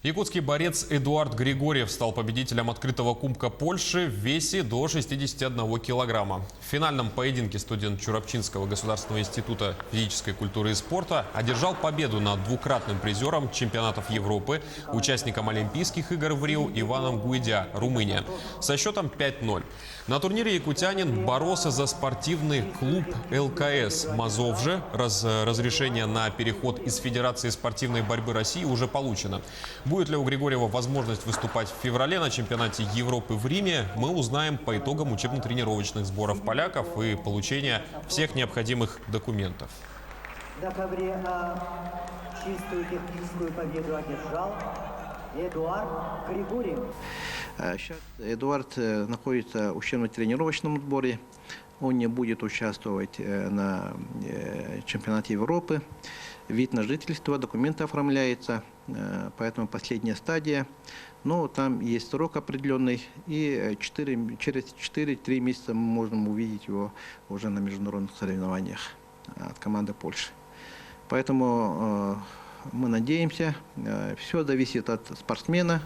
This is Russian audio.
Якутский борец Эдуард Григорьев стал победителем открытого кубка Польши в весе до 61 килограмма. В финальном поединке студент Чурапчинского государственного института физической культуры и спорта одержал победу над двукратным призером чемпионатов Европы, участником Олимпийских игр в Рио Иваном Гуидя, Румыния, со счетом 5:0. На турнире якутянин боролся за спортивный клуб ЛКС Мазовже. Разрешение на переход из Федерации спортивной борьбы России уже получено. Будет ли у Григорьева возможность выступать в феврале на чемпионате Европы в Риме, мы узнаем по итогам учебно-тренировочных сборов поляков и получения всех необходимых документов. В декабре чистую техническую победу одержал Эдуард Григорьев. Сейчас Эдуард находится в учебно-тренировочном сборе. Он не будет участвовать на чемпионате Европы. Вид на жительство, документы оформляются, поэтому последняя стадия. Но там есть срок определенный, и через 4-3 месяца мы можем увидеть его уже на международных соревнованиях от команды Польши. Поэтому мы надеемся, все зависит от спортсмена.